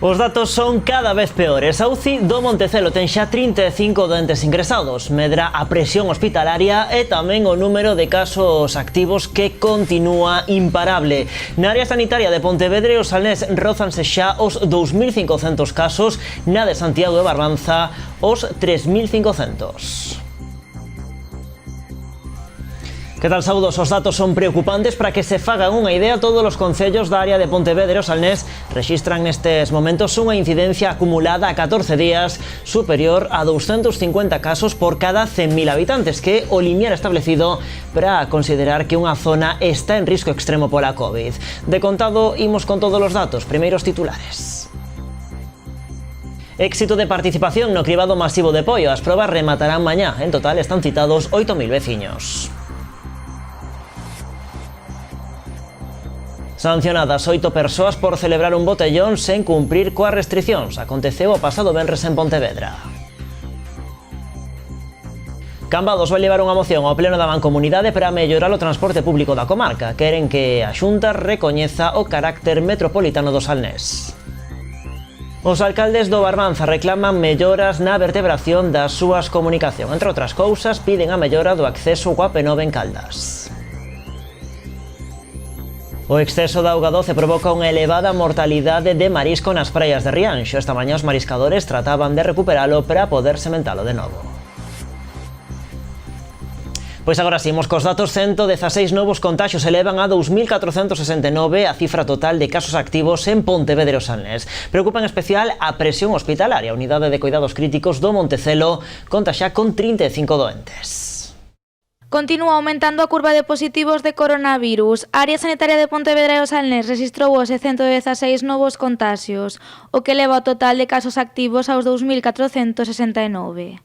Os datos son cada vez peores. A UCI do Montecelo ten xa 35 doentes ingresados. Medra a presión hospitalaria e tamén o número de casos activos que continúa imparable. Na área sanitaria de Pontevedra os Salnés rozanse xa os 2.500 casos, na de Santiago de Barbanza os 3.500. Que tal, saúdos? Os datos son preocupantes. Para que se fagan unha idea, todos os concellos da área de Pontevedra e os Salnés rexistran nestes momentos unha incidencia acumulada a 14 días superior a 250 casos por cada 100.000 habitantes, que é o limiar establecido para considerar que unha zona está en risco extremo pola COVID. De contado, imos con todos os datos. Primeiros titulares. Éxito de participación no cribado masivo de pollo. As probas rematarán mañá. En total están citados 8.000 veciños. Sancionadas 8 persoas por celebrar un botellón sen cumprir coas restricións. Aconteceu o pasado venres en Pontevedra. Cambados vai levar unha moción ao pleno da Mancomunidade para mellorar o transporte público da comarca. Queren que a Xunta recoñeza o carácter metropolitano do Salnés. Os alcaldes do Barbanza reclaman melloras na vertebración das súas comunicacións. Entre outras cousas, piden a mellora do acceso ao AP9 en Caldas. O exceso de auga doce provoca unha elevada mortalidade de marisco nas praias de Rianxo. Esta mañá os mariscadores trataban de recuperalo para poder sementalo de novo. Pois agora si, imos cos datos. 116 novos contaxios elevan a 2.469 a cifra total de casos activos en Pontevedra e os Salnés. Preocupa en especial a presión hospitalaria. A unidade de cuidados críticos do Montecelo conta xa con 35 doentes. Continúa aumentando a curva de positivos de coronavirus. A área sanitaria de Pontevedra e os Salnés rexistrou hoxe 116 novos contaxios, o que leva o total de casos activos aos 2.469.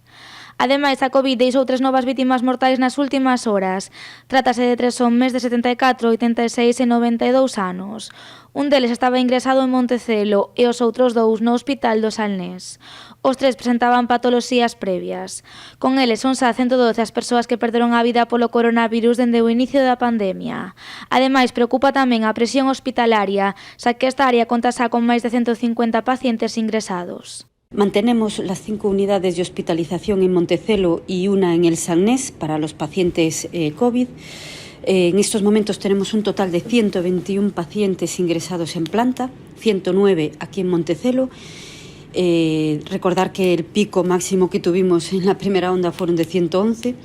Ademais, a COVID deixou 3 novas vítimas mortais nas últimas horas. Trátase de 3 homes de 74, 86 e 92 anos. Un deles estaba ingresado en Montecelo e os outros 2 no Hospital do Salnés. Os 3 presentaban patoloxías previas. Con eles son xa 112 as persoas que perderon a vida polo coronavirus dende o inicio da pandemia. Ademais, preocupa tamén a presión hospitalaria, xa que esta área conta xa con máis de 150 pacientes ingresados. Mantenemos las 5 unidades de hospitalización en Montecelo y una en el Salnés para los pacientes COVID. En estos momentos tenemos un total de 121 pacientes ingresados en planta, 109 aquí en Montecelo. Recordar que el pico máximo que tuvimos en la primera onda fueron de 111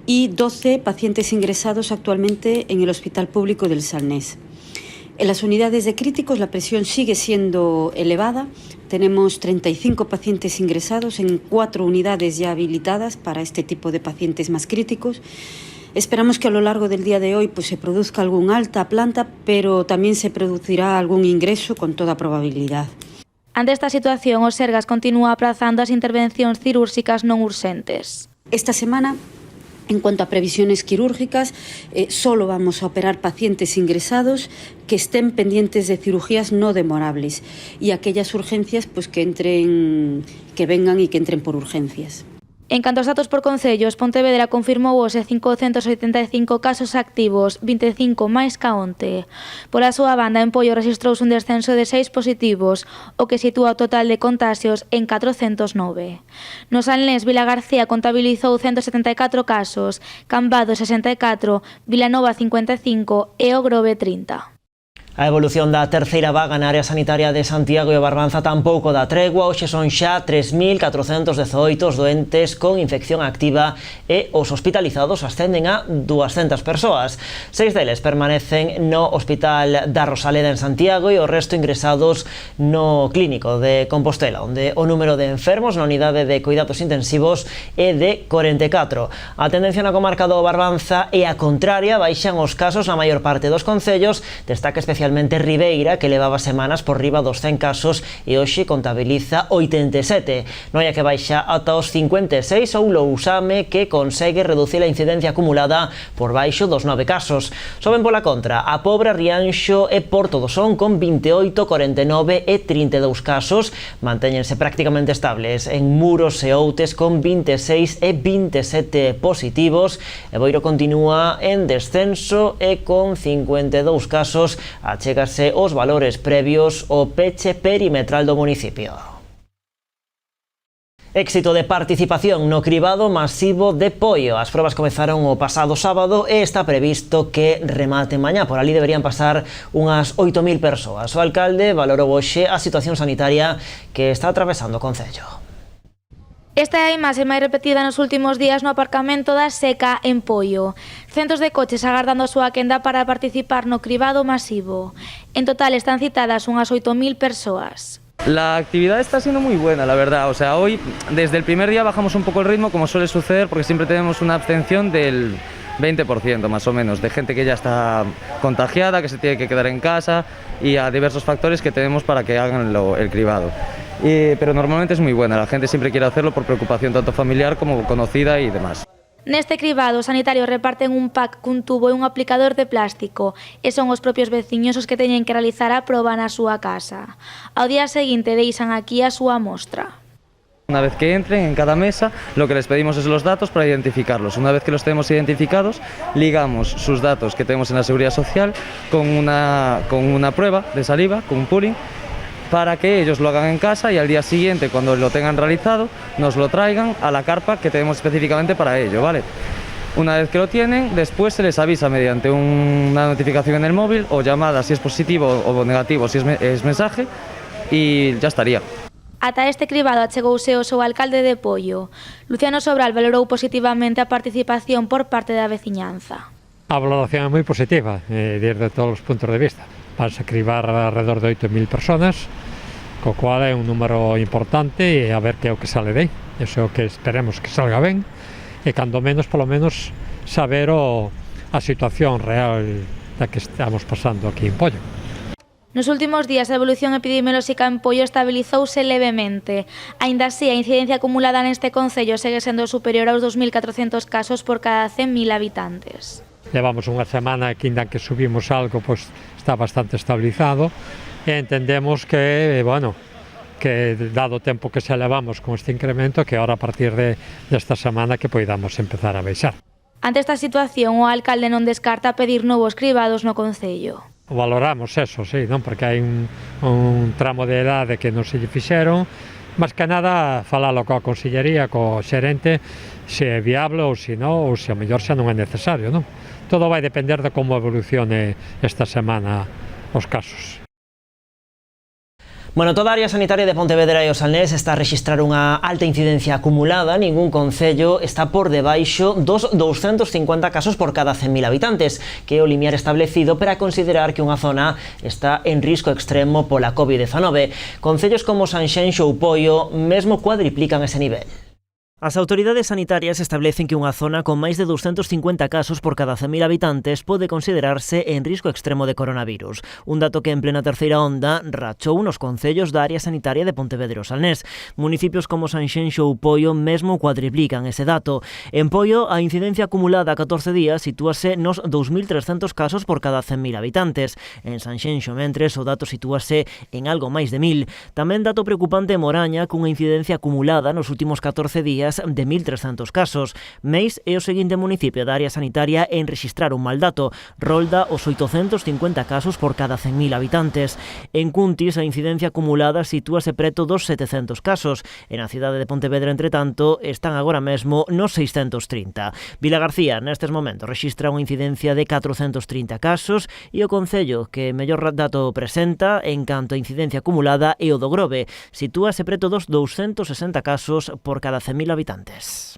y 12 pacientes ingresados actualmente en el Hospital Público del Salnés. En las unidades de críticos la presión sigue siendo elevada. Tenemos 35 pacientes ingresados en 4 unidades ya habilitadas para este tipo de pacientes más críticos. Esperamos que a lo largo del día de hoy se produzca algún alta a planta, pero también se producirá algún ingreso con toda probabilidad. Ante esta situación, o Sergas continúa aprazando as intervencións cirúrxicas non urxentes. Esta semana, en cuanto a previsiones quirúrgicas, solo vamos a operar pacientes ingresados que estén pendientes de cirugías no demorables y aquellas urgencias que vengan y que entren por urgencias. En canto aos datos por concellos, Pontevedra confirmou hoxe 585 casos activos, 25 máis ca onte. Pola súa banda, en Pollo rexistrouse un descenso de 6 positivos, o que sitúa o total de contaxios en 409. No Salnés, Vilagarcía contabilizou 174 casos, Cambado 64, Vilanova 55 e O Grove 30. A evolución da terceira vaga na área sanitaria de Santiago e Barbanza tampouco dá tregua. Hoxe son xa 3.418 os doentes con infección activa e os hospitalizados ascenden a 200 persoas. 6 deles permanecen no Hospital da Rosaleda en Santiago e o resto ingresados no Clínico de Compostela, onde o número de enfermos na unidade de cuidados intensivos é de 44. A tendencia na comarca do Barbanza é a contraria, baixan os casos na maior parte dos concellos, destaca especialmente Ribeira, que levaba semanas por riba dos 100 casos e hoxe contabiliza 87. Noia, que baixa ata os 56, ou Lousame, que consegue reducir a incidencia acumulada por baixo dos 9 casos. Soben pola contra a Pobra, Rianxo e Porto do Son con 28, 49 e 32 casos. Mantéñense prácticamente estables en Muros e Outes con 26 e 27 positivos. E Boiro continúa en descenso e con 52 casos a achégase os valores previos ao peche perimetral do municipio. Éxito de participación no cribado masivo de Poio. As probas comezaron o pasado sábado e está previsto que remate mañá. Por ali deberían pasar unhas 8.000 persoas. O alcalde valorou hoxe a situación sanitaria que está atravesando o concello. Esta é a imaxe máis repetida nos últimos días no aparcamento da Seca en Poio. Centos de coches agardando a súa quenda para participar no cribado masivo. En total están citadas unhas 8.000 persoas. La actividad está siendo muy buena, la verdad. O sea, hoy desde el primer día bajamos un poco el ritmo, como suele suceder, porque siempre tenemos una abstención del 20% más o menos, de gente que ya está contagiada, que se tiene que quedar en casa, y a diversos factores que tenemos para que hagan el cribado. Pero normalmente es muy buena, la gente siempre quiere hacerlo por preocupación tanto familiar como conocida y demás. Neste cribado, os sanitarios reparten un pack cun tubo e un aplicador de plástico e son os propios veciños os que teñen que realizar a proba na súa casa. Ao día seguinte deixan aquí a súa mostra. Una vez que entren en cada mesa, lo que les pedimos es los datos para identificarlos. Una vez que los tenemos identificados, ligamos sus datos que tenemos en la Seguridad Social con una prueba de saliva, con un pooling, para que ellos lo hagan en casa y al día siguiente, cuando lo tengan realizado, nos lo traigan a la carpa que tenemos específicamente para ello, ¿vale? Una vez que lo tienen, después se les avisa mediante una notificación en el móvil o llamada si es positivo o negativo si es mensaje y ya estaría. Ata este cribado achegouse o seu alcalde de Poio. Luciano Sobral valorou positivamente a participación por parte da veciñanza. A valoración é moi positiva, desde todos os puntos de vista. Vas a cribar alrededor de 8.000 personas, co cual é un número importante e a ver que é o que sale de aí. Iso é o que esperemos que salga ben e cando menos, polo menos, saber a situación real da que estamos pasando aquí en Poio. Nos últimos días a evolución epidemiolóxica en Poio estabilizouse levemente. Aínda así, a incidencia acumulada neste concello segue sendo superior aos 2.400 casos por cada 100.000 habitantes. Levamos unha semana que, ainda que subimos algo, pois está bastante estabilizado e entendemos que, bueno, que dado o tempo que xa levamos con este incremento, que ahora a partir desta semana que poidamos empezar a baixar. Ante esta situación, o alcalde non descarta pedir novos cribados no concello. Valoramos eso, sí, non? Porque hai un tramo de edade que non se lle fixeron, mas que nada falalo coa consellería, co xerente, se é viable ou se non, ou se a mellor xa non é necesario, non? Todo vai depender de como evolucione esta semana os casos. Bueno, toda a área sanitaria de Pontevedra e o Salnés está a rexistrar unha alta incidencia acumulada. Ningún concello está por debaixo dos 250 casos por cada 100.000 habitantes, que é o limiar establecido para considerar que unha zona está en risco extremo pola COVID-19. Concellos como Sanxenxo ou Poio mesmo cuadriplican ese nivel. As autoridades sanitarias establecen que unha zona con máis de 250 casos por cada 100.000 habitantes pode considerarse en risco extremo de coronavirus, un dato que en plena terceira onda rachou nos concellos da área sanitaria de Pontevedra e o Salnés. Municipios como Sanxenxo ou Poio mesmo cuadriplican ese dato. En Poio, a incidencia acumulada a 14 días sitúase nos 2.300 casos por cada 100.000 habitantes. En Sanxenxo, mentres, o dato sitúase en algo máis de 1.000. Tamén dato preocupante en Moraña, cunha incidencia acumulada nos últimos 14 días de 1.300 casos. Meis é o seguinte municipio da área sanitaria en rexistrar un mal dato. Rolda os 850 casos por cada 100.000 habitantes. En Cuntis, a incidencia acumulada sitúase preto dos 700 casos. E na cidade de Pontevedra, entre tanto, están agora mesmo nos 630. Vilagarcía, nestes momentos, rexistra unha incidencia de 430 casos e o concello que mellor dato presenta en canto a incidencia acumulada é o do Grove. Sitúase preto dos 260 casos por cada 100.000 habitantes.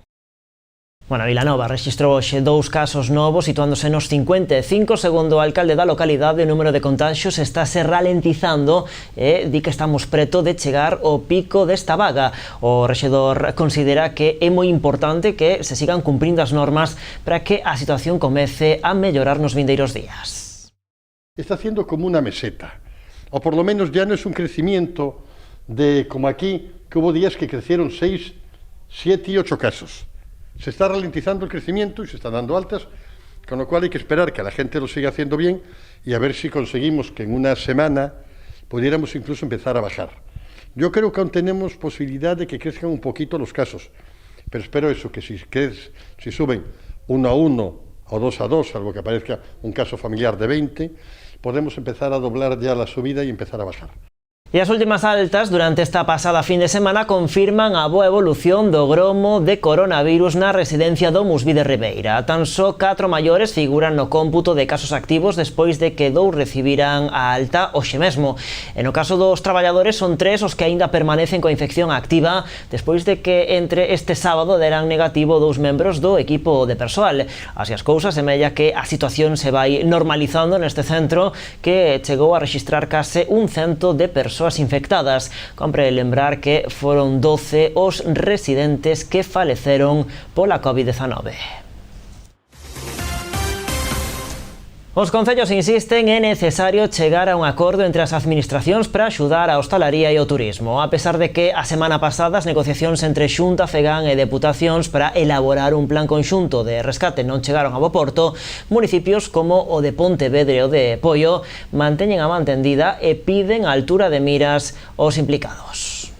Bueno, Vilanova rexistrou hoxe 2 casos novos, situándose nos 55. Segundo o alcalde da localidade, o número de contagios está se ralentizando e di que estamos preto de chegar ao pico desta vaga. O rexedor considera que é moi importante que se sigan cumprindo as normas para que a situación comece a mellorar nos vindeiros días. Está haciendo como una meseta, o por lo menos ya no es un crecimiento de como aquí, que hubo días que crecieron 6, 7 y 8 casos. Se está ralentizando el crecimiento y se están dando altas, con lo cual hay que esperar que la gente lo siga haciendo bien y a ver si conseguimos que en una semana pudiéramos incluso empezar a bajar. Yo creo que aún tenemos posibilidad de que crezcan un poquito los casos, pero espero eso, que si suben 1 a 1 o 2 a 2, salvo que aparezca un caso familiar de 20, podemos empezar a doblar ya la subida y empezar a bajar. E as últimas altas durante esta pasada fin de semana confirman a boa evolución do gromo de coronavirus na residencia do Musví de Ribeira. Tan só 4 maiores figuran no cómputo de casos activos despois de que 2 recibiran a alta hoxe mesmo. E no caso dos traballadores son 3 os que aínda permanecen coa infección activa despois de que entre este sábado deran negativo 2 membros do equipo de persoal. Así as cousas, semella que a situación se vai normalizando neste centro que chegou a rexistrar case 100 de persoas infectadas. Compre lembrar que foron 12 os residentes que faleceron pola COVID-19. Os concellos insisten é necesario chegar a un acordo entre as administracións para axudar a hostalaría e o turismo. A pesar de que a semana pasada as negociacións entre Xunta, Fegan e Deputacións para elaborar un plan conxunto de rescate non chegaron a bo porto, municipios como o de Pontevedra e o de Poio manteñen a man tendida e piden a altura de miras aos implicados.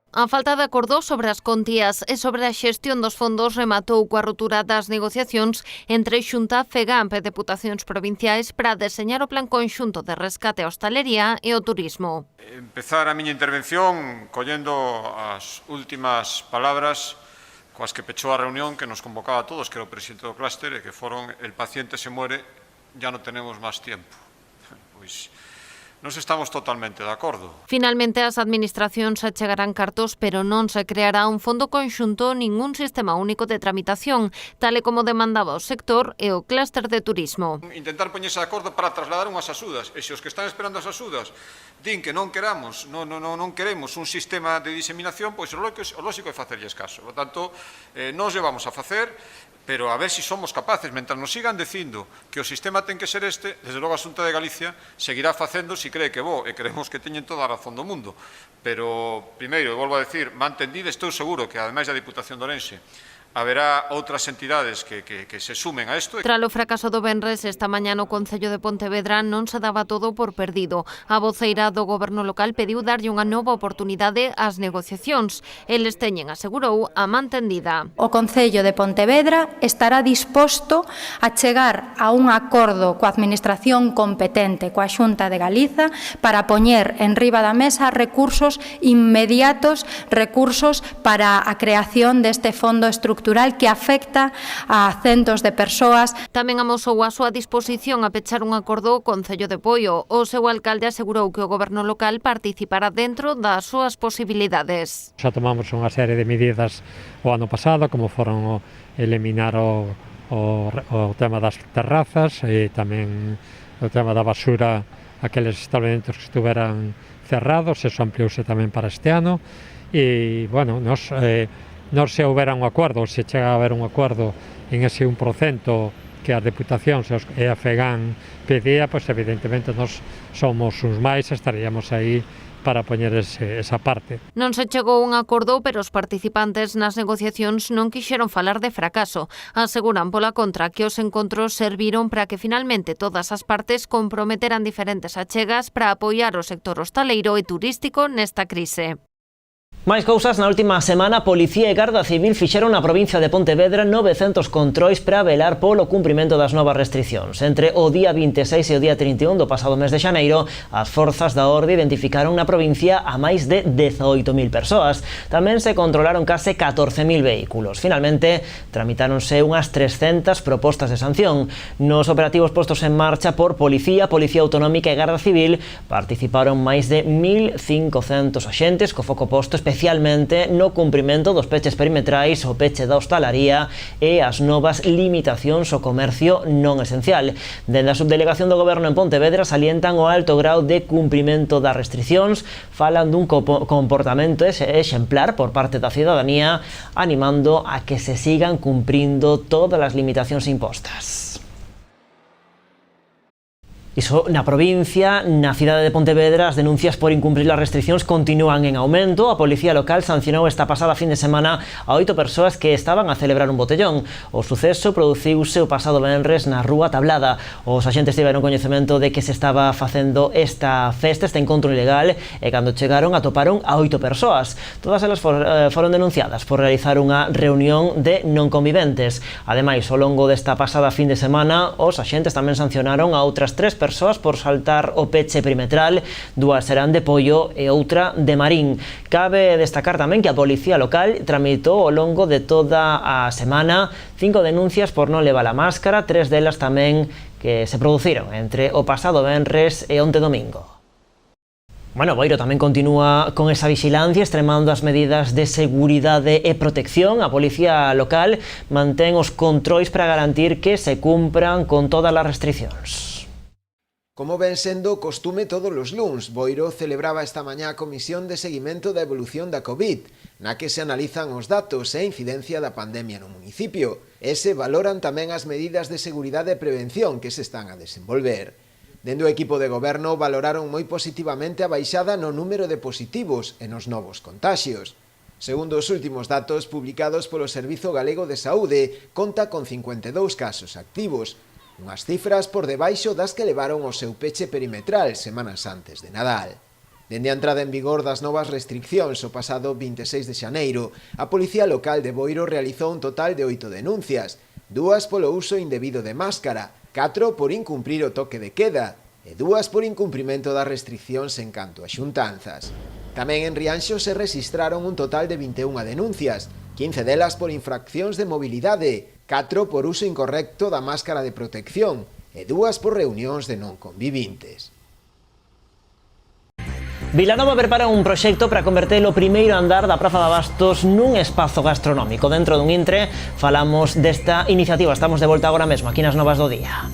A falta de acordo sobre as contías e sobre a xestión dos fondos rematou coa rotura das negociacións entre Xunta, Fegamp e Deputacións provinciais para deseñar o plan conxunto de rescate a hostalería e o turismo. Empezar a miña intervención collendo as últimas palabras coas que pechou a reunión que nos convocaba a todos, que era o presidente do clúster, e que foron: el paciente se muere, ya non tenemos máis tiempo. Pois nos estamos totalmente de acordo. Finalmente, as administracións achegarán cartos, pero non se creará un fondo conxunto nin un sistema único de tramitación, tal e como demandaba o sector e o clúster de turismo. Intentar poñerse de acordo para trasladar unhas axudas, e se os que están esperando as axudas din que non queremos un sistema de diseminación, pois o lógico é facerlles caso. Por tanto, nós lle vamos a facer, pero a ver se somos capaces, mentre nos sigan dicindo que o sistema ten que ser este, desde logo a Xunta de Galicia seguirá facendo se cree que bo, e creemos que teñen toda a razón do mundo. Pero, primeiro, volvo a decir, mantendide, estou seguro que, ademais da Diputación de Ourense, haberá outras entidades que se sumen a isto. Tras o fracaso do venres, esta mañá no Concello de Pontevedra non se daba todo por perdido. A voceira do Goberno local pediu darlle unha nova oportunidade ás negociacións. Eles teñen, asegurou, a man tendida. O Concello de Pontevedra estará disposto a chegar a un acordo coa administración competente, coa Xunta de Galiza, para poñer en riba da mesa recursos inmediatos, recursos para a creación deste fondo estructural que afecta a centos de persoas. Tamén amosou a súa disposición a pechar un acordo co Concello de Poio. O seu alcalde asegurou que o Goberno local participará dentro das súas posibilidades. Xa tomamos unha serie de medidas o ano pasado, como foron eliminar o tema das terrazas e tamén o tema da basura, aqueles establementos que estuveran cerrados, eso ampliouse tamén para este ano. E, bueno, non se houbera un acordo, se chega a haber un acordo en ese 1% que as deputacións e a Fegan pedía, pois evidentemente nós somos uns máis, estaríamos aí para poñer esa parte. Non se chegou a un acordo, pero os participantes nas negociacións non quixeron falar de fracaso. Aseguran pola contra que os encontros serviron para que finalmente todas as partes comprometeran diferentes achegas para apoiar o sector hostaleiro e turístico nesta crise. Máis cousas, na última semana, Policía e Garda Civil fixeron na provincia de Pontevedra 900 controis para velar polo cumprimento das novas restriccións. Entre o día 26 e o día 31 do pasado mes de xaneiro, as forzas da orde identificaron na provincia a máis de 18.000 persoas. Tamén se controlaron case 14.000 vehículos. Finalmente, tramitáronse unhas 300 propostas de sanción. Nos operativos postos en marcha por Policía, Policía Autonómica e Garda Civil participaron máis de 1.500 axentes co foco posto especialmente no cumprimento dos peches perimetrais, o peche da hostalaría e as novas limitacións ao comercio non esencial. Dende a Subdelegación do Goberno en Pontevedra salientan o alto grau de cumprimento das restriccións, falan dun comportamento exemplar por parte da cidadanía, animando a que se sigan cumprindo todas as limitacións impostas. Iso na provincia, na cidade de Pontevedra, as denuncias por incumprir as restriccións continúan en aumento. A Policía Local sancionou esta pasada fin de semana a 8 persoas que estaban a celebrar un botellón. O suceso produciuse o pasado venres na Rúa Tablada. Os axentes tiveron coñecemento de que se estaba facendo esta festa, este encontro ilegal, e cando chegaron atoparon a 8 persoas. Todas elas foron denunciadas por realizar unha reunión de non conviventes. Ademais, ao longo desta pasada fin de semana, os axentes tamén sancionaron a outras 3 persoas por saltar o peche perimetral, 2 serán de Pollo e outra de Marín. Cabe destacar tamén que a Policía Local tramitou ao longo de toda a semana 5 denuncias por non levar a máscara, 3 delas tamén que se produciron entre o pasado venres e onte domingo. Bueno, Boiro tamén continúa con esa vixilancia, extremando as medidas de seguridade e protección. A Policía Local mantén os controis para garantir que se cumpran con todas as restriccións. Como ven sendo costume todos os luns, Boiro celebraba esta mañá a Comisión de Seguimento da Evolución da COVID, na que se analizan os datos e a incidencia da pandemia no municipio, e se valoran tamén as medidas de seguridade e prevención que se están a desenvolver. Dende o equipo de goberno valoraron moi positivamente a baixada no número de positivos e nos novos contaxios. Segundo os últimos datos publicados polo Servizo Galego de Saúde, conta con 52 casos activos, unhas cifras por debaixo das que levaron o seu peche perimetral semanas antes de Nadal. Dende a entrada en vigor das novas restriccións o pasado 26 de xaneiro, a Policía Local de Boiro realizou un total de 8 denuncias, 2 polo uso indebido de máscara, 4 por incumprir o toque de queda e 2 por incumprimento das restriccións en canto a xuntanzas. Tamén en Rianxo se registraron un total de 21 denuncias, 15 delas por infraccións de mobilidade, 4 por uso incorrecto da máscara de protección e 2 por reunións de non convivintes. Vilanova prepara un proxecto para converter o primeiro andar da Praza de Abastos nun espazo gastronómico. Dentro dun intre falamos desta iniciativa. Estamos de volta agora mesmo aquí nas Novas do Día.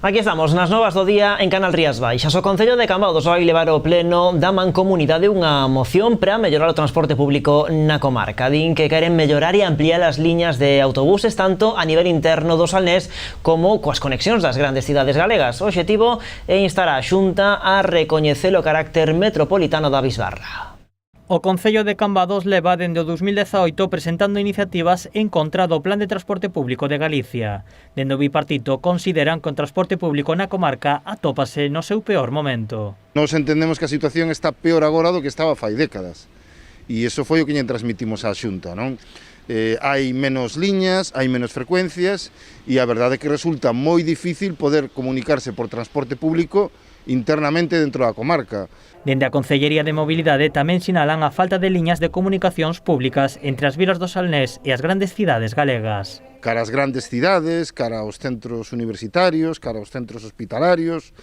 Aquí estamos, nas Novas do Día en Canal Rías Baixas. O Concello de Cambados vai levar ao pleno da Mancomunidade unha moción para mellorar o transporte público na comarca. Din que queren mellorar e ampliar as liñas de autobuses tanto a nivel interno do Salnés como coas conexións das grandes cidades galegas. O obxectivo é instar a Xunta a recoñecer o carácter metropolitano da Bisbarra. O Concello de Cambados leva dende o 2018 presentando iniciativas en contra do Plan de Transporte Público de Galicia. Dende o bipartito consideran que o transporte público na comarca atópase no seu peor momento. Nos entendemos que a situación está peor agora do que estaba fai décadas. E iso foi o que lle transmitimos á Xunta, non? Hai menos liñas, hai menos frecuencias e a verdade é que resulta moi difícil poder comunicarse por transporte público internamente dentro da comarca. Dende a Concellería de Mobilidade tamén sinalan a falta de liñas de comunicacións públicas entre as vilas do Salnés e as grandes cidades galegas. Cara ás grandes cidades, cara aos centros universitarios, cara aos centros hospitalarios,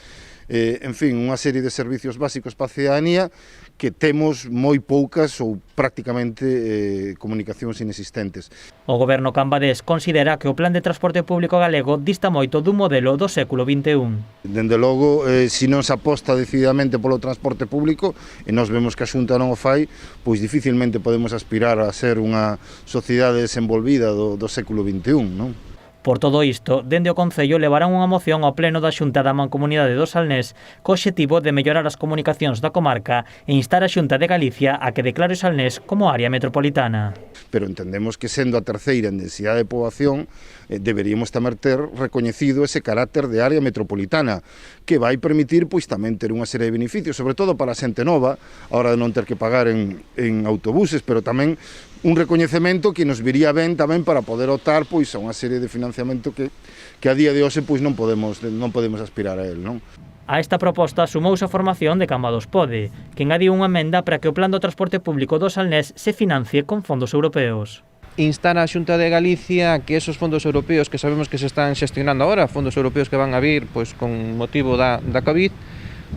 en fin, unha serie de servicios básicos para a cidadanía que temos moi poucas ou prácticamente comunicacións inexistentes. O goberno cambadés considera que o Plan de Transporte Público galego dista moito dun modelo do século XXI. Dende logo, se non se aposta decididamente polo transporte público, e nós vemos que a Xunta non o fai, pois dificilmente podemos aspirar a ser unha sociedade desenvolvida do século XXI, non? Por todo isto, dende o Concello levarán unha moción ao pleno da Xunta da Mancomunidade do Salnés co obxectivo de mellorar as comunicacións da comarca e instar a Xunta de Galicia a que declare o Salnés como área metropolitana. Pero entendemos que sendo a terceira en densidade de poboación deberíamos tamén ter recoñecido ese carácter de área metropolitana que vai permitir pois tamén ter unha serie de beneficios, sobre todo para a xente nova, a hora de non ter que pagar en autobuses, pero tamén un recoñecemento que nos viría ben tamén para poder optar pois a unha serie de financiamento que a día de hoxe pois non podemos aspirar a él, non? A esta proposta sumouse a formación de Cambados Pode, que engadiu unha emenda para que o Plan do Transporte Público do Salnés se financie con fondos europeos. Instar a Xunta de Galicia que esos fondos europeos que sabemos que se están xestionando agora, fondos europeos que van a vir pois con motivo da COVID,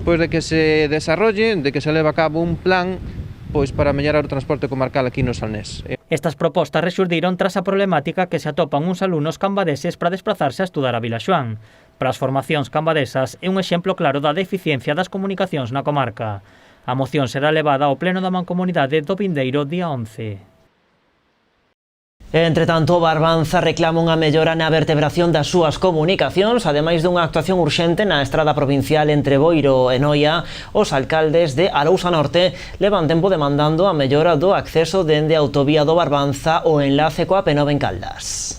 pois de que se desarrolle, de que se leve a cabo un plan pois para mellorar o transporte comarcal aquí no Salnés. Estas propostas resurdiron tras a problemática que se atopan uns alumnos cambadeses para desplazarse a estudar a Vilaxoán. Para as formacións cambadesas é un exemplo claro da deficiencia das comunicacións na comarca. A moción será levada ao pleno da Mancomunidade do vindeiro día 11. Entre tanto, Barbanza reclama unha mellora na vertebración das súas comunicacións, ademais dunha actuación urxente na estrada provincial entre Boiro e Noia. Os alcaldes de Arousa Norte levan tempo demandando a mellora do acceso dende a autovía do Barbanza o enlace coa P9 en Caldas.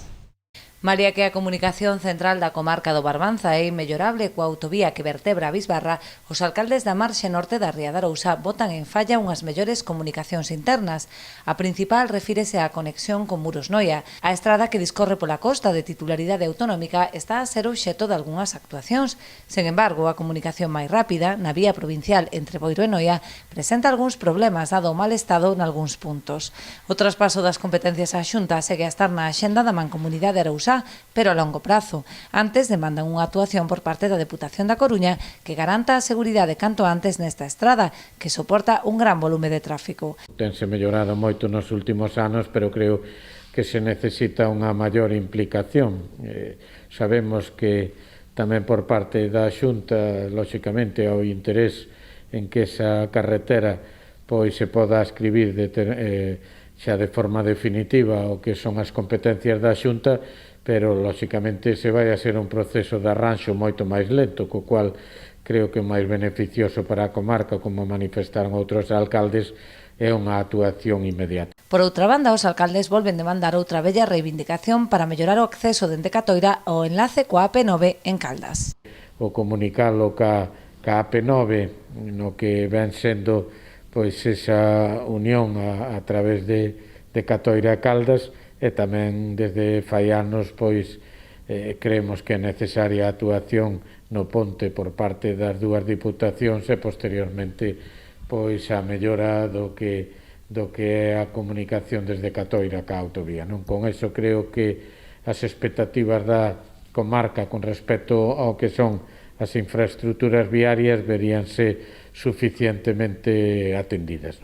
Malia que a comunicación central da comarca do Barbanza é inmellorable coa autovía que vertebra a Bisbarra, os alcaldes da marxe norte da Ría de Arousa botan en falla unhas mellores comunicacións internas. A principal refírese á conexión con Muros Noia. A estrada que discorre pola costa de titularidade autonómica está a ser obxeto de algunhas actuacións. Sen embargo, a comunicación máis rápida, na vía provincial entre Boiro e Noia, presenta algúns problemas dado o mal estado nalgúns puntos. O traspaso das competencias á Xunta segue a estar na axenda da Mancomunidade Arousá, pero a longo prazo. Antes demandan unha actuación por parte da Deputación da Coruña que garanta a seguridade canto antes nesta estrada, que soporta un gran volume de tráfico. Tense mellorado moito nos últimos anos, pero creo que se necesita unha maior implicación. Sabemos que tamén por parte da Xunta, lóxicamente, o interés en que esa carretera pois se poda escribir xa de forma definitiva o que son as competencias da Xunta, pero lóxicamente se vai a ser un proceso de arranxo moito máis lento, co cual creo que o máis beneficioso para a comarca, como manifestaron outros alcaldes, é unha actuación inmediata. Por outra banda, os alcaldes volven demandar outra bella reivindicación para mellorar o acceso dende Catoira ao enlace coa AP9 en Caldas. O comunicalo ca AP9, no que ven sendo pois esa unión a través de Catoira a Caldas, e tamén desde fai anos pois creemos que é necesaria a actuación no ponte por parte das dúas diputacións e posteriormente pois a mellora do que é a comunicación desde Catoira ca autovía. Con eso creo que as expectativas da comarca con respecto ao que son as infraestructuras viarias veríanse suficientemente atendidas.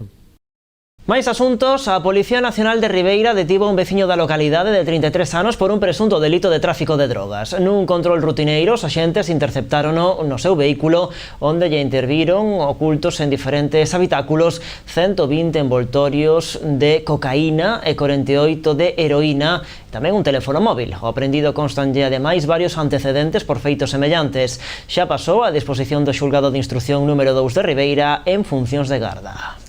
Máis asuntos, a Policía Nacional de Ribeira detivo a un veciño da localidade de 33 anos por un presunto delito de tráfico de drogas. Nun control rutineiro, os axentes interceptárono no seu vehículo, onde lle interviron ocultos en diferentes habitáculos 120 envoltorios de cocaína e 48 de heroína, tamén un teléfono móvil. O aprendido constanlle ademais varios antecedentes por feitos semellantes. Xa pasou a disposición do xulgado de instrucción número 2 de Ribeira en funcións de garda.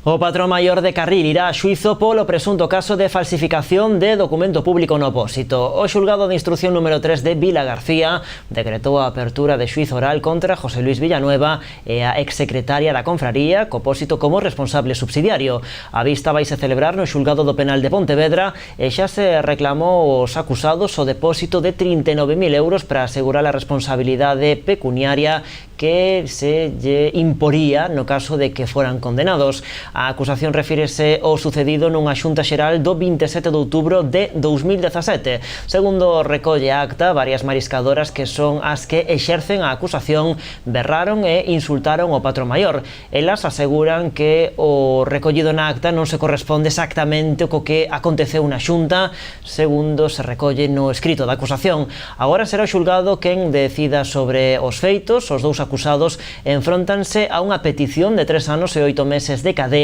O patrón maior de Carril irá a xuízo polo presunto caso de falsificación de documento público no Opósito. O xulgado de instrucción número 3 de Vila García decretou a apertura de xuízo oral contra José Luis Villanueva e a exsecretaria da Confraría, co Opósito como responsable subsidiario. A vista vaise celebrar no xulgado do penal de Pontevedra e xa se reclamou aos acusados o depósito de 39.000 euros para asegurar a responsabilidade pecuniaria que se lle imporía no caso de que foran condenados. A acusación refírese ao sucedido nunha xunta xeral do 27 de outubro de 2017. Segundo recolle a acta, varias mariscadoras que son as que exercen a acusación berraron e insultaron ao patrón maior. Elas aseguran que o recollido na acta non se corresponde exactamente co que aconteceu na xunta, segundo se recolle no escrito da acusación. Agora será o xulgado quen decida sobre os feitos. Os dous acusados enfróntanse a unha petición de 3 anos e 8 meses de cadea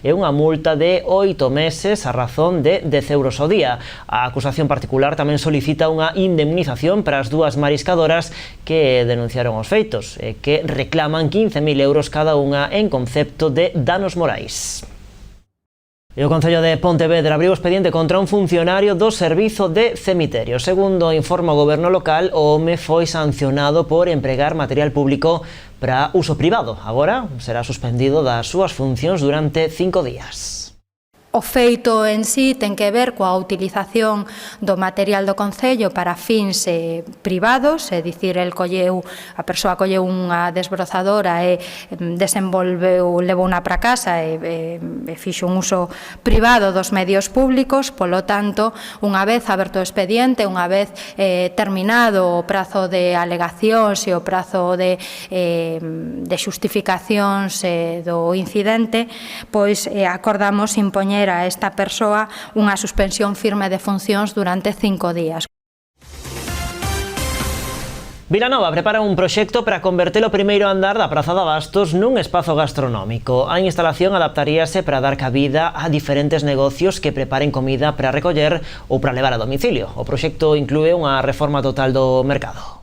e unha multa de 8 meses a razón de 10 euros ao día. A acusación particular tamén solicita unha indemnización para as dúas mariscadoras que denunciaron os feitos e que reclaman 15.000 euros cada unha en concepto de danos morais. E o Concello de Pontevedra abriu expediente contra un funcionario do Servizo de Cemiterio. Segundo informa o goberno local, o home foi sancionado por empregar material público para uso privado. Agora será suspendido das súas funcións durante 5 días. O feito en sí ten que ver coa utilización do material do Concello para fins privados, é dicir, a persoa colleu unha desbrozadora e levou unha para casa e fixo un uso privado dos medios públicos. Polo tanto, unha vez aberto o expediente, unha vez terminado o prazo de alegacións e o prazo de xustificacións do incidente, pois acordamos impoñer a esta persoa unha suspensión firme de funcións durante 5 días. Vilanova prepara un proxecto para converter o primeiro andar da Praza de Abastos nun espazo gastronómico. A instalación adaptaríase para dar cabida a diferentes negocios que preparen comida para recoller ou para levar a domicilio. O proxecto inclúe unha reforma total do mercado.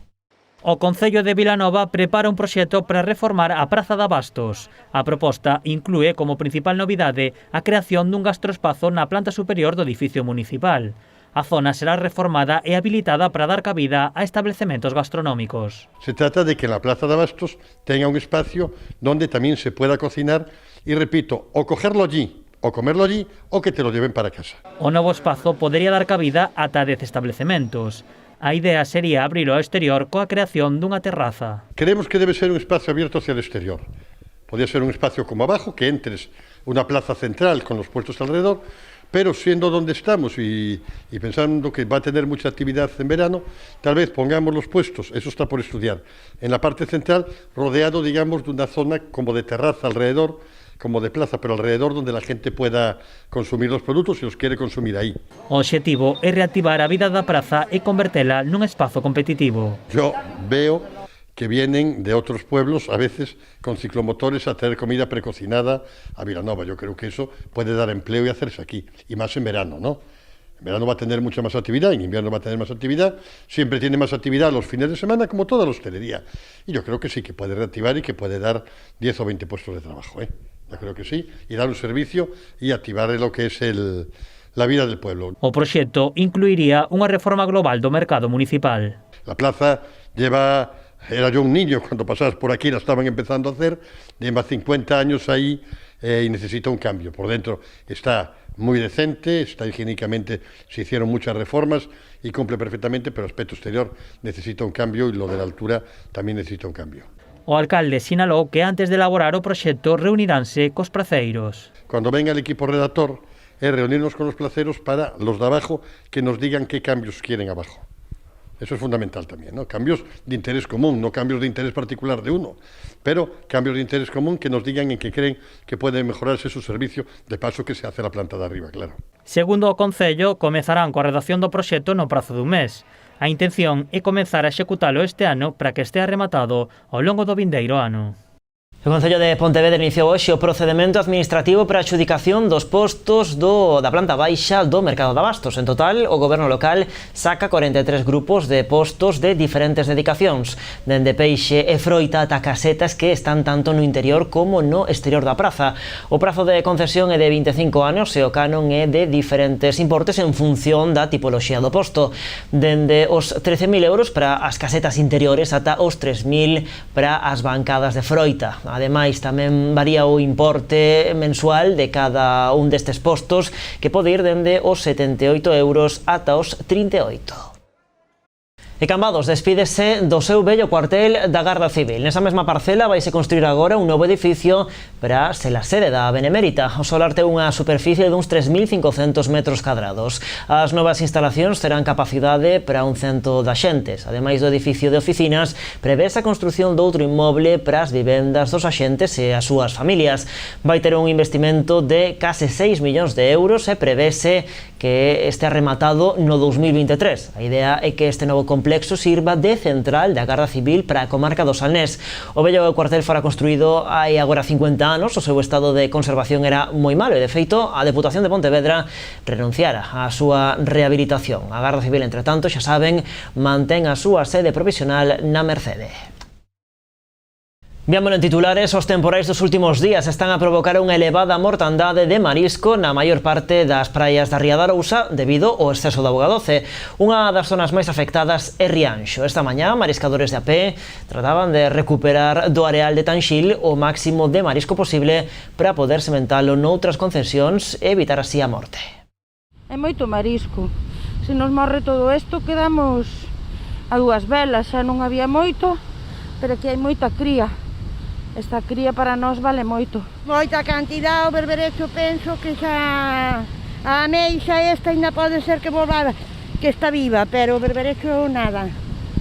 O Concello de Vilanova prepara un proxecto para reformar a Praza de Abastos. A proposta inclúe como principal novidade a creación dun gastroespazo na planta superior do edificio municipal. A zona será reformada e habilitada para dar cabida a establecementos gastronómicos. Se trata de que la Plaza de Abastos tenga un espacio donde también se pueda cocinar y, repito, o cogerlo allí, o comerlo allí, o que te lo lleven para casa. O novo espazo podería dar cabida ata 10 establecementos. A idea sería abrilo ao exterior coa creación dunha terraza. Creemos que debe ser un espacio abierto hacia el exterior. Podría ser un espacio como abajo, que entres una plaza central con los puestos alrededor, pero siendo donde estamos y pensando que va a tener mucha actividad en verano, tal vez pongamos los puestos, eso está por estudiar, en la parte central, rodeado, digamos, de una zona como de terraza alrededor, como de plaza, pero alrededor donde la gente pueda consumir los produtos si los quiere consumir ahí. O obxectivo é reactivar a vida da praza e convertela nun espazo competitivo. Yo veo que vienen de otros pueblos, a veces con ciclomotores, a traer comida precocinada a Vilanova. Yo creo que eso puede dar empleo y hacerse aquí, y más en verano, ¿no? En verano va a tener mucha más actividad, en invierno va a tener más actividad, siempre tiene más actividad los fines de semana, como toda la hostelería. Y yo creo que sí, que puede reactivar y que puede dar 10 o 20 puestos de trabajo, ¿eh? Yo creo que sí, y dar un servicio y activar lo que es la vida del pueblo. O proxecto incluiría unha reforma global do mercado municipal. La plaza era yo un niño cuando pasabas por aquí, la estaban empezando a hacer, lleva 50 años ahí y necesita un cambio. Por dentro está muy decente, está higiénicamente, se hicieron muchas reformas y cumple perfectamente, pero el aspecto exterior necesita un cambio y lo de la altura también necesita un cambio. O alcalde sinalou que antes de elaborar o proxecto reuniránse cos praceiros. Cuando venga el equipo redactor es reunirnos con los placeros para los de abajo que nos digan qué cambios quieren abajo. Eso es fundamental también, ¿no? Cambios de interés común, no cambios de interés particular de uno, pero cambios de interés común que nos digan en qué creen que puede mejorarse su servicio, de paso que se hace la planta de arriba, claro. Segundo o Concello, comezarán coa redacción do proxecto no prazo dun mes. A intención é comezar a executalo este ano para que estea rematado ao longo do vindeiro ano. O Concello de Pontevedra iniciou hoxe o procedemento administrativo para a adxudicación dos postos da planta baixa do mercado de abastos. En total, o goberno local saca 43 grupos de postos de diferentes dedicacións, dende peixe e froita ata casetas que están tanto no interior como no exterior da praza. O prazo de concesión é de 25 anos e o canon é de diferentes importes en función da tipoloxía do posto, dende os 13.000 euros para as casetas interiores ata os 3.000 para as bancadas de froita. Ademais, tamén varía o importe mensual de cada un destes postos, que pode ir dende os 78 euros ata os 38. E Cambados despídese do seu vello cuartel da Garda Civil. Nesa mesma parcela vaise construir agora un novo edificio para ser a sede da Benemérita. O solar ten unha superficie de uns 3.500 metros cadrados. As novas instalacións terán capacidade para un 100 de axentes. Ademais do edificio de oficinas, prevese a construción doutro inmoble para as vivendas dos axentes e as súas familias. Vai ter un investimento de case 6 millóns de euros e prevese que este rematado no 2023. A idea é que este novo complexo sirva de central da Garda Civil para a comarca do Salnés. O vello cuartel fora construído hai agora 50 anos, o seu estado de conservación era moi malo e, de feito, a Deputación de Pontevedra renunciara á súa rehabilitación. A Garda Civil, entre tanto, xa saben, mantén a súa sede provisional na Mercede. Viámoslo en titulares, os temporais dos últimos días están a provocar unha elevada mortandade de marisco na maior parte das praias da Ría da Arousa debido ao exceso de auga doce. Unha das zonas máis afectadas é Rianxo. Esta mañá, mariscadores de a pé trataban de recuperar do areal de Tanxil o máximo de marisco posible para poder sementalo noutras concesións e evitar así a morte. É moito marisco. Se nos morre todo isto, quedamos a dúas velas. Xa non había moito, pero que hai moita cría. Esta cría para nós vale moito. Moita cantidad, o berberecho penso que xa a ameixa esta ainda pode ser que volva, que está viva, pero o berberecho nada.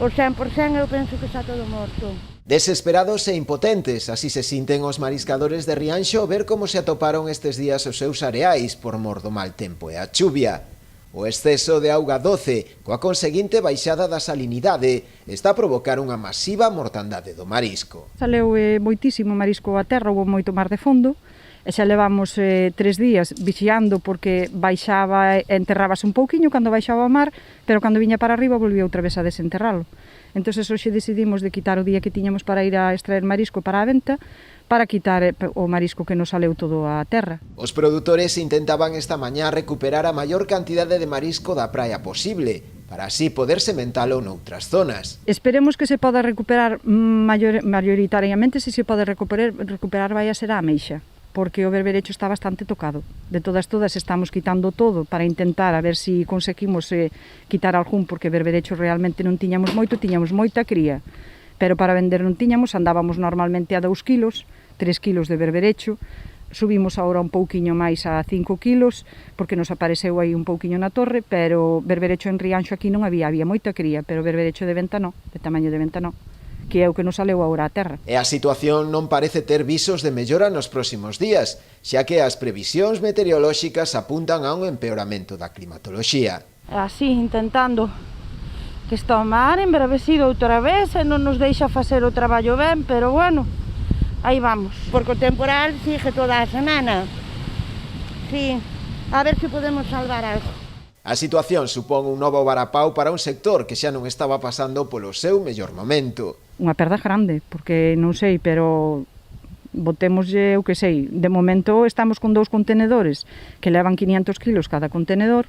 O 100% eu penso que está todo morto. Desesperados e impotentes, así se sinten os mariscadores de Rianxo ver como se atoparon estes días os seus areais por mor do mal tempo e a chuvia. O exceso de auga doce, coa conseguinte baixada da salinidade, está a provocar unha masiva mortandade do marisco. Saleu moitísimo marisco a terra, houve moito mar de fondo, e xa levamos 3 días vixiando porque baixaba e enterrábase un pouquiño cando baixaba o mar, pero cando viña para arriba volvía outra vez a desenterralo. Entón, hoxe decidimos de quitar o día que tiñamos para ir a extraer marisco para a venta, para quitar o marisco que nos saleu todo a terra. Os produtores intentaban esta mañá recuperar a maior cantidade de marisco da praia posible, para así poder sementalo noutras zonas. Esperemos que se poda recuperar maioritariamente, se pode recuperar vai a ser a ameixa, porque o berberecho está bastante tocado. De todas estamos quitando todo para intentar a ver se conseguimos quitar algún, porque berberecho realmente non tiñamos moito, tiñamos moita cría, pero para vender non tiñamos, andábamos normalmente a 2 kilos, 3 kilos de berberecho, subimos agora un pouquiño máis a 5 kilos, porque nos apareceu aí un pouquiño na torre, pero berberecho en Rianxo aquí non había moita cría, pero berberecho de venta non, de tamaño de venta non, que é o que nos saleu agora a terra. E a situación non parece ter visos de mellora nos próximos días, xa que as previsións meteorolóxicas apuntan a un empeoramento da climatoloxía. Así, intentando que está o mar embravecido outra vez e non nos deixa facer o traballo ben, pero bueno, aí vamos. Porque o temporal sigue toda a semana. Sí, a ver se podemos salvar algo. A situación supón un novo varapau para un sector que xa non estaba pasando polo seu mellor momento. Unha perda grande, porque non sei, pero botémoslle, o que sei, de momento estamos con 2 contenedores que levan 500 kilos cada contenedor.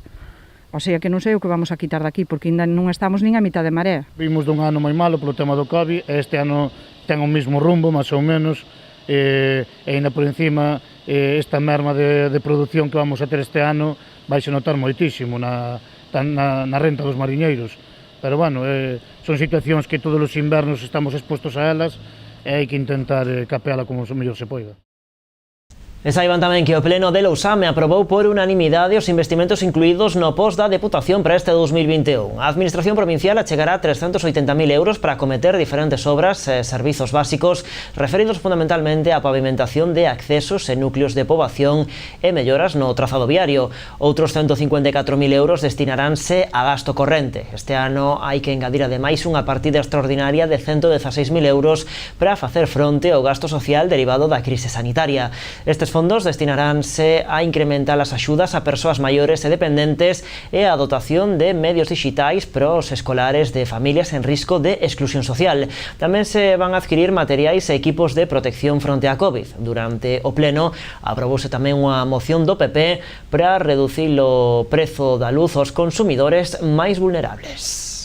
O sea que non sei o que vamos a quitar daqui, porque ainda non estamos nin a mitad de marea. Vimos dun ano moi malo polo tema do COVID, este ano ten o mesmo rumbo, máis ou menos, e ainda por encima esta merma de produción que vamos a ter este ano vai se notar moitísimo na renta dos mariñeiros. Pero, bueno, son situacións que todos os invernos estamos expostos a elas e hai que intentar capeala como mellor se poida. E saiban tamén que o Pleno de Lousame aprobou por unanimidade os investimentos incluídos no POS da Deputación para este 2021. A Administración Provincial achegará 380.000 euros para acometer diferentes obras e servizos básicos referidos fundamentalmente á pavimentación de accesos e núcleos de poboación e melloras no trazado viario. Outros 154.000 euros destinaránse a gasto corrente. Este ano hai que engadir ademais unha partida extraordinaria de 116.000 euros para facer fronte ao gasto social derivado da crise sanitaria. Estes fondos destinaránse a incrementar as axudas a persoas maiores e dependentes e a dotación de medios digitais para os escolares de familias en risco de exclusión social. Tamén se van a adquirir materiais e equipos de protección fronte á COVID. Durante o pleno aprobouse tamén unha moción do PP para reducir o prezo da luz aos consumidores máis vulnerables.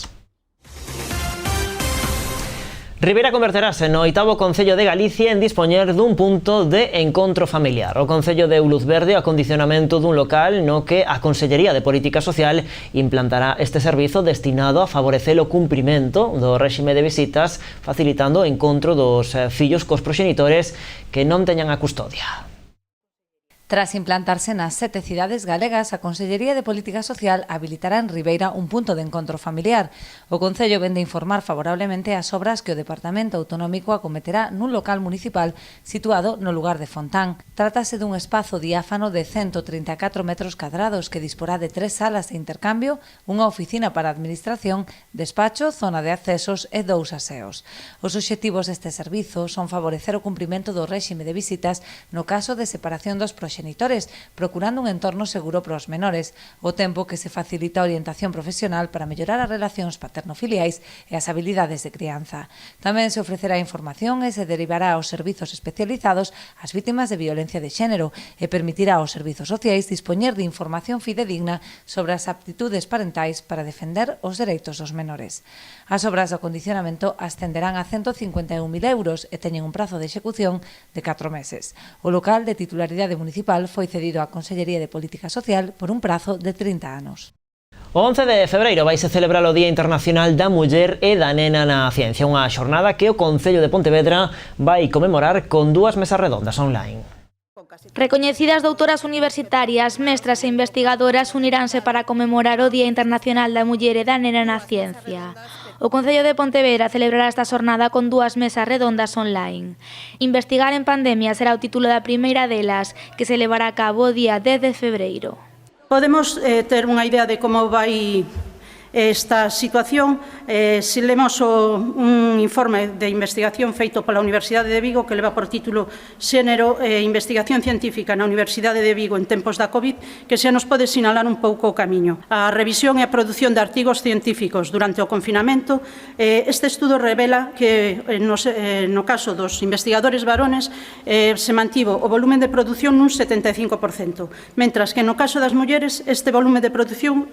Ribeira converterase no 8º Concello de Galicia en dispoñer dun punto de encontro familiar. O Concello deu luz verde ao acondicionamento dun local no que a Consellería de Política Social implantará este servizo destinado a favorecer o cumprimento do réxime de visitas, facilitando o encontro dos fillos cos proxenitores que non teñan a custodia. Tras implantarse nas 7 cidades galegas, a Consellería de Política Social habilitará en Ribeira un punto de encontro familiar. O Concello vende informar favorablemente as obras que o Departamento Autonómico acometerá nun local municipal situado no lugar de Fontán. Trátase dun espazo diáfano de 134 metros cadrados que disporá de 3 salas de intercambio, unha oficina para a administración, despacho, zona de accesos e 2 aseos. Os obxectivos deste servizo son favorecer o cumprimento do réxime de visitas no caso de separación dos proxenitores, procurando un entorno seguro para os menores, o tempo que se facilita a orientación profesional para mellorar as relacións paterno-filiais e as habilidades de crianza. Tamén se ofrecerá información e se derivará aos servizos especializados ás vítimas de violencia de xénero e permitirá aos servizos sociais dispoñer de información fidedigna sobre as aptitudes parentais para defender os dereitos dos menores. As obras de acondicionamento ascenderán a 151.000 euros e teñen un prazo de execución de 4 meses. O local de titularidade municipal foi cedido á Consellería de Política Social por un prazo de 30 anos. O 11 de febreiro vaise celebrar o Día Internacional da Muller e da Nena na Ciencia, unha xornada que o Concello de Pontevedra vai conmemorar con 2 mesas redondas online. Recoñecidas doutoras universitarias, mestras e investigadoras uniránse para conmemorar o Día Internacional da Muller e da Nena na Ciencia. O Concello de Pontevedra celebrará esta xornada con 2 mesas redondas online. Investigar en pandemia será o título da primeira delas, que se levará a cabo o día 10 de febreiro. Podemos ter unha idea de como vai esta situación, se lemos un informe de investigación feito pola Universidade de Vigo que leva por título Xénero e Investigación Científica na Universidade de Vigo en tempos da COVID, que xa nos pode sinalar un pouco o camiño. A revisión e a produción de artigos científicos durante o confinamento, este estudo revela que no caso dos investigadores varones se mantivo o volumen de produción nun 75%, mentras que no caso das mulleres este volumen de produción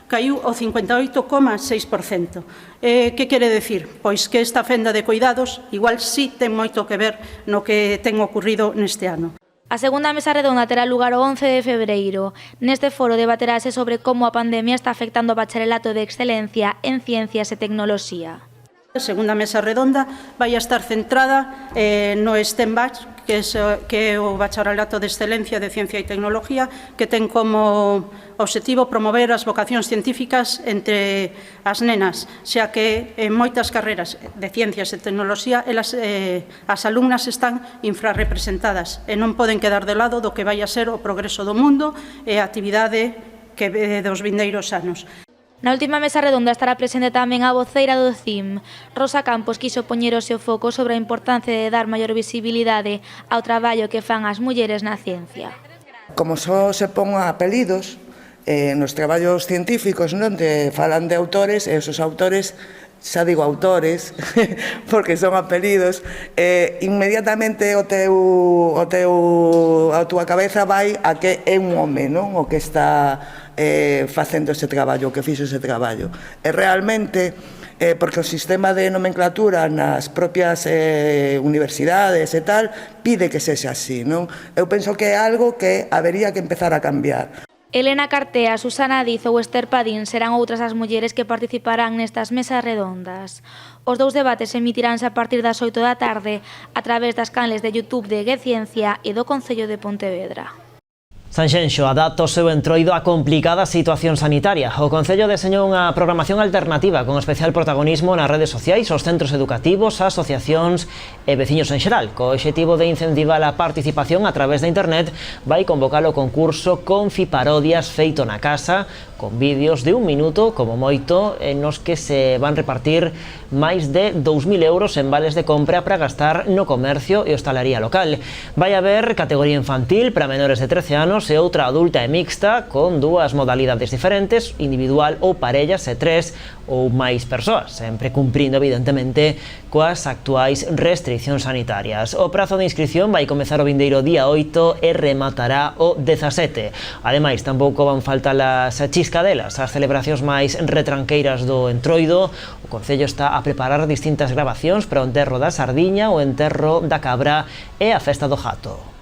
caiu ao 58,6%. Que quere decir? Pois que esta fenda de cuidados igual sí ten moito que ver no que ten ocurrido neste ano. A segunda mesa redonda terá lugar o 11 de febreiro. Neste foro debaterase sobre como a pandemia está afectando o bacharelato de excelencia en ciencias e tecnoloxía. A segunda mesa redonda vai a estar centrada no STEM-BACH, que é o bacharelato de excelencia de ciencia e tecnología, que ten como obxectivo promover as vocacións científicas entre as nenas, xa que en moitas carreras de ciencias e tecnoloxía as alumnas están infrarrepresentadas e non poden quedar de lado do que vai a ser o progreso do mundo e a actividade que dos vindeiros anos. Na última mesa redonda estará presente tamén a voceira do CIM. Rosa Campos quiso poñer o seu foco sobre a importancia de dar maior visibilidade ao traballo que fan as mulleres na ciencia. Como só se pon apelidos nos traballos científicos, non te falan de autores, e esos autores, xa digo autores, porque son apelidos, inmediatamente a túa cabeza vai a que é un home, non? O que está facendo ese traballo, que fixo ese traballo. E realmente, porque o sistema de nomenclatura nas propias universidades e tal, pide que sexa así, non? Eu penso que é algo que habería que empezar a cambiar. Elena Cartea, Susana Diz ou Esther Padín serán outras as mulleres que participarán nestas mesas redondas. Os dous debates emitiránse a partir das 8 da tarde a través das canles de YouTube de Gueciencia e do Concello de Pontevedra. Sanxenxo adapta o seu entroido á complicada situación sanitaria. O Concello deseñou unha programación alternativa con especial protagonismo nas redes sociais, os centros educativos, asociacións e veciños en xeral. Co obxectivo de incentivar a participación a través de internet, vai convocar o concurso Confiparodias feito na casa, con vídeos de 1 minuto, como moito, nos que se van repartir máis de 2.000 euros en vales de compra para gastar no comercio e hostalería local. Vai haber categoría infantil para menores de 13 anos e outra adulta e mixta con dúas modalidades diferentes, individual ou parellas e 3 ou máis persoas, sempre cumprindo evidentemente coas actuais restriccións sanitarias. O prazo de inscripción vai comezar o vindeiro día 8 e rematará o 17. Ademais, tampouco van faltar as chiscadelas, as celebracións máis retranqueiras do entroido. O Concello está a preparar distintas grabacións para o enterro da sardiña, o enterro da cabra e a festa do jato.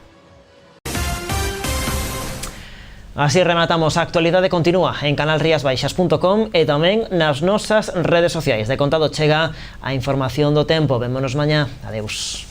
Así rematamos. A actualidade continúa en canalriasbaixas.com e tamén nas nosas redes sociais. De contado chega a información do tempo. Vémonos mañá. Adeus.